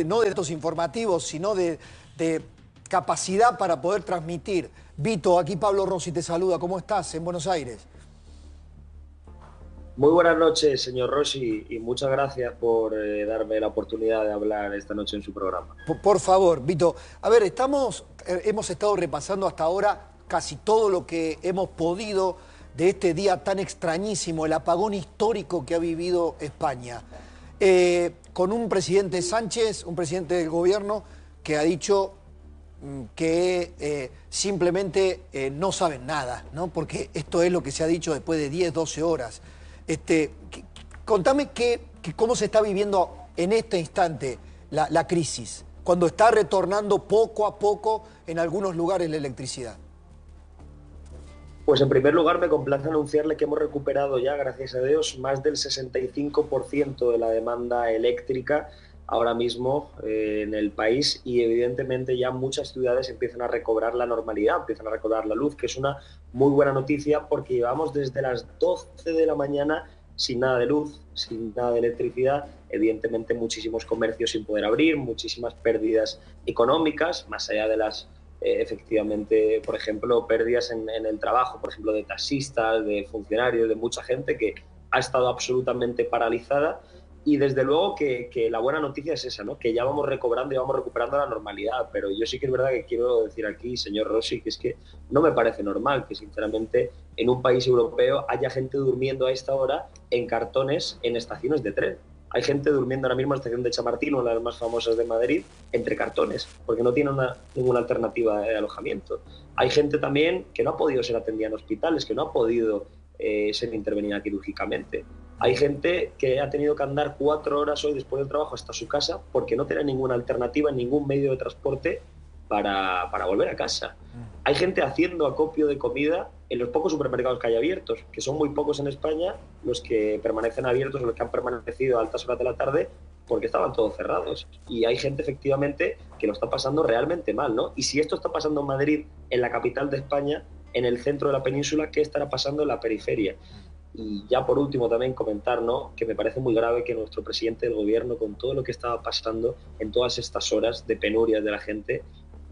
no de datos informativos, sino de capacidad para poder transmitir. Vito, aquí Pablo Rossi te saluda. ¿Cómo estás en Buenos Aires? Muy buenas noches, señor Rossi, y muchas gracias por darme la oportunidad de hablar esta noche en su programa. Por favor, Vito. A ver, hemos estado repasando hasta ahora casi todo lo que hemos podido de este día tan extrañísimo, el apagón histórico que ha vivido España. Con un presidente Sánchez, un presidente del gobierno, que ha dicho que simplemente no saben nada, ¿no? Porque esto es lo que se ha dicho después de 10, 12 horas. Contame cómo se está viviendo en este instante la crisis, cuando está retornando poco a poco en algunos lugares la electricidad. Pues en primer lugar me complace anunciarle que hemos recuperado ya, gracias a Dios, más del 65% de la demanda eléctrica ahora mismo en el país, y evidentemente ya muchas ciudades empiezan a recobrar la normalidad, empiezan a recobrar la luz, que es una muy buena noticia porque llevamos desde las 12 de la mañana sin nada de luz, sin nada de electricidad, evidentemente muchísimos comercios sin poder abrir, muchísimas pérdidas económicas, más allá de las efectivamente, por ejemplo, pérdidas en el trabajo, por ejemplo, de taxistas, de funcionarios, de mucha gente que ha estado absolutamente paralizada. Y desde luego que la buena noticia es esa, ¿no? Que ya vamos recobrando y vamos recuperando la normalidad. Pero yo sí que es verdad que quiero decir aquí, señor Rossi, que es que no me parece normal que, sinceramente, en un país europeo haya gente durmiendo a esta hora en cartones en estaciones de tren. Hay gente durmiendo ahora mismo en la estación de Chamartín, una de las más famosas de Madrid, entre cartones, porque no tiene ninguna alternativa de alojamiento. Hay gente también que no ha podido ser atendida en hospitales, que no ha podido ser intervenida quirúrgicamente. Hay gente que ha tenido que andar 4 horas hoy después del trabajo hasta su casa porque no tiene ninguna alternativa, ningún medio de transporte para volver a casa. Hay gente haciendo acopio de comida en los pocos supermercados que hay abiertos, que son muy pocos en España los que permanecen abiertos o los que han permanecido a altas horas de la tarde porque estaban todos cerrados. Y hay gente, efectivamente, que lo está pasando realmente mal, ¿no? Y si esto está pasando en Madrid, en la capital de España, en el centro de la península, ¿qué estará pasando en la periferia? Y ya por último también comentar, ¿no?, que me parece muy grave que nuestro presidente del gobierno, con todo lo que estaba pasando en todas estas horas de penurias de la gente,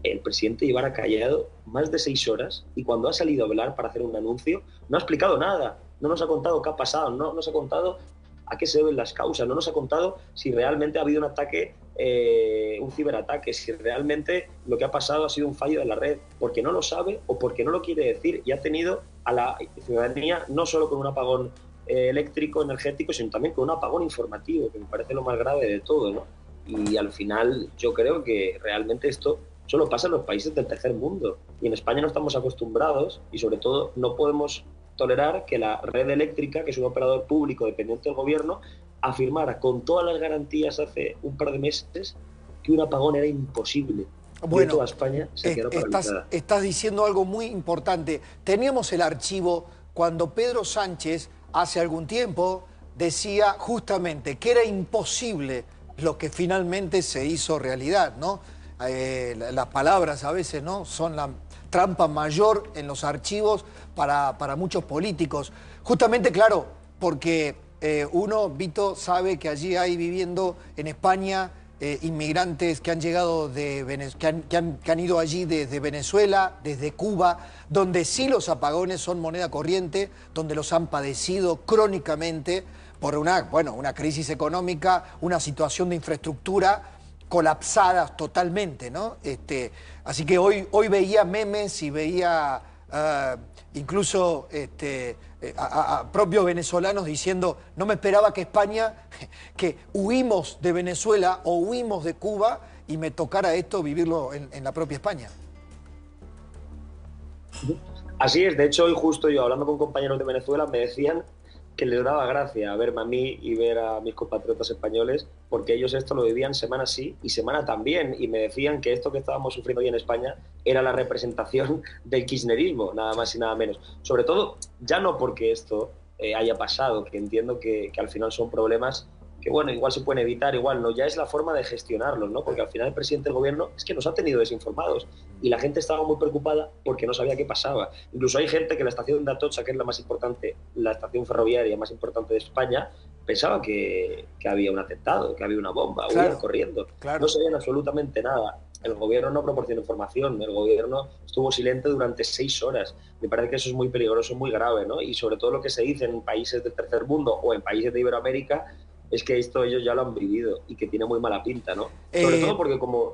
el presidente llevara callado más de 6 horas, y cuando ha salido a hablar para hacer un anuncio no ha explicado nada, no nos ha contado qué ha pasado, no nos ha contado a qué se deben las causas, no nos ha contado si realmente ha habido un ataque, un ciberataque, si realmente lo que ha pasado ha sido un fallo de la red, porque no lo sabe o porque no lo quiere decir, y ha tenido a la ciudadanía no solo con un apagón eléctrico, energético, sino también con un apagón informativo, que me parece lo más grave de todo, ¿no? Y al final yo creo que realmente esto solo pasa en los países del tercer mundo, y en España no estamos acostumbrados, y sobre todo no podemos tolerar que la red eléctrica, que es un operador público dependiente del gobierno, afirmara con todas las garantías hace un par de meses que un apagón era imposible. Y Bueno, toda España se quedó paralizada. estás diciendo algo muy importante. Teníamos el archivo cuando Pedro Sánchez, hace algún tiempo, decía justamente que era imposible lo que finalmente se hizo realidad, ¿no? Las palabras a veces, ¿no?, son la trampa mayor en los archivos para muchos políticos. Justamente, claro, porque uno, Vito, sabe que allí hay viviendo en España inmigrantes que han llegado que han ido allí desde Venezuela, desde Cuba, donde sí los apagones son moneda corriente, donde los han padecido crónicamente por una crisis económica, una situación de infraestructura colapsadas totalmente, ¿no? Así que hoy veía memes y veía incluso a propios venezolanos diciendo: no me esperaba que España, que huimos de Venezuela o huimos de Cuba, y me tocara esto vivirlo en la propia España. Así es, de hecho hoy justo yo hablando con compañeros de Venezuela me decían que les daba gracia verme a mí y ver a mis compatriotas españoles, porque ellos esto lo vivían semana sí y semana también, y me decían que esto que estábamos sufriendo hoy en España era la representación del kirchnerismo, nada más y nada menos. Sobre todo, ya no porque esto haya pasado, que entiendo que al final son problemas que, bueno, igual se pueden evitar, igual no, ya es la forma de gestionarlos, ¿no? Porque al final el presidente del gobierno es que nos ha tenido desinformados, y la gente estaba muy preocupada porque no sabía qué pasaba. Incluso hay gente que la estación de Atocha, que es la más importante, la estación ferroviaria más importante de España, pensaba que había un atentado, que había una bomba, huían corriendo. Claro. No sabían absolutamente nada. El gobierno no proporcionó información, el gobierno estuvo silente durante 6 horas. Me parece que eso es muy peligroso, muy grave, ¿no? Y sobre todo lo que se dice en países del tercer mundo o en países de Iberoamérica es que esto ellos ya lo han vivido y que tiene muy mala pinta, ¿no? Sobre todo porque como...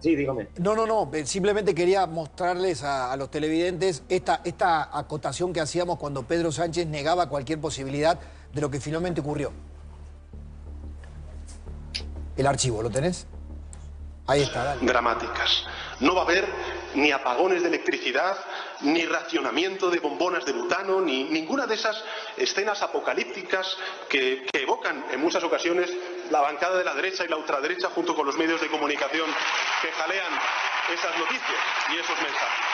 Sí, dígame. No, simplemente quería mostrarles a los televidentes esta acotación que hacíamos cuando Pedro Sánchez negaba cualquier posibilidad de lo que finalmente ocurrió. El archivo, ¿lo tenés? Ahí está, dale. Dramáticas. No va a haber ni apagones de electricidad, ni racionamiento de bombonas de butano, ni ninguna de esas escenas apocalípticas que evocan en muchas ocasiones la bancada de la derecha y la ultraderecha junto con los medios de comunicación que jalean esas noticias y esos mensajes.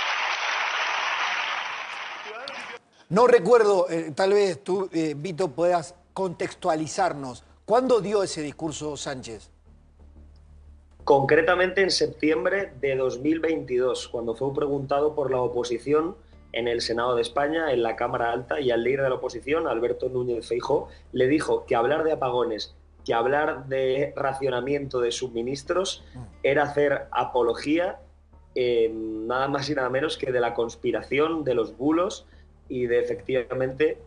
No recuerdo, tal vez tú, Vito, puedas contextualizarnos. ¿Cuándo dio ese discurso Sánchez? Concretamente en septiembre de 2022, cuando fue preguntado por la oposición en el Senado de España, en la Cámara Alta, y al líder de la oposición, Alberto Núñez Feijóo, le dijo que hablar de apagones, que hablar de racionamiento de suministros era hacer apología nada más y nada menos que de la conspiración, de los bulos y de efectivamente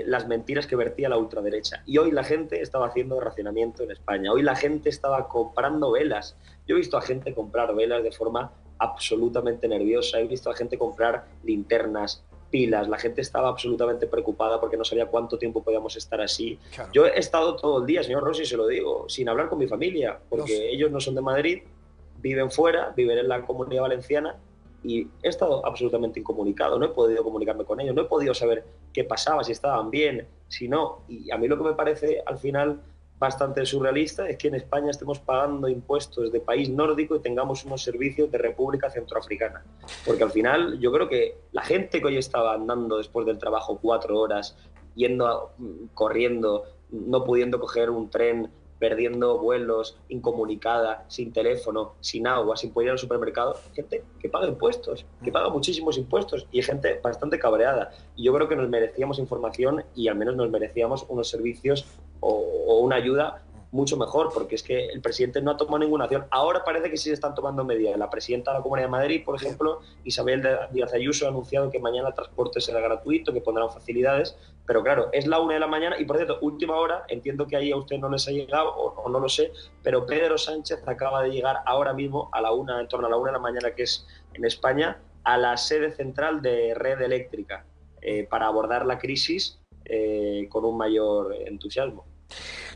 las mentiras que vertía la ultraderecha. Y hoy la gente estaba haciendo racionamiento en España. Hoy la gente estaba comprando velas. Yo he visto a gente comprar velas de forma absolutamente nerviosa. He visto a gente comprar linternas, pilas. La gente estaba absolutamente preocupada porque no sabía cuánto tiempo podíamos estar así. Claro. Yo he estado todo el día, señor Rossi, se lo digo, sin hablar con mi familia, porque ellos no son de Madrid, viven fuera, viven en la Comunidad Valenciana, y he estado absolutamente incomunicado, no he podido comunicarme con ellos, no he podido saber qué pasaba, si estaban bien, si no. Y a mí lo que me parece al final bastante surrealista es que en España estemos pagando impuestos de país nórdico y tengamos unos servicios de República Centroafricana. Porque al final yo creo que la gente que hoy estaba andando después del trabajo 4 horas, yendo, corriendo, no pudiendo coger un tren, perdiendo vuelos, incomunicada, sin teléfono, sin agua, sin poder ir al supermercado, gente que paga impuestos, que paga muchísimos impuestos, y gente bastante cabreada. Y yo creo que nos merecíamos información y al menos nos merecíamos unos servicios o una ayuda mucho mejor, porque es que el presidente no ha tomado ninguna acción. Ahora parece que sí se están tomando medidas. La presidenta de la Comunidad de Madrid, por ejemplo, Isabel Díaz Ayuso, ha anunciado que mañana el transporte será gratuito, que pondrán facilidades, pero claro, es la 1 de la mañana y, por cierto, última hora, entiendo que ahí a usted no les ha llegado o no lo sé, pero Pedro Sánchez acaba de llegar ahora mismo a la 1, en torno a la 1 de la mañana, que es en España, a la sede central de Red Eléctrica para abordar la crisis con un mayor entusiasmo.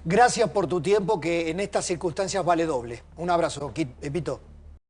Gracias por tu tiempo, que en estas circunstancias vale doble. Un abrazo, Vito.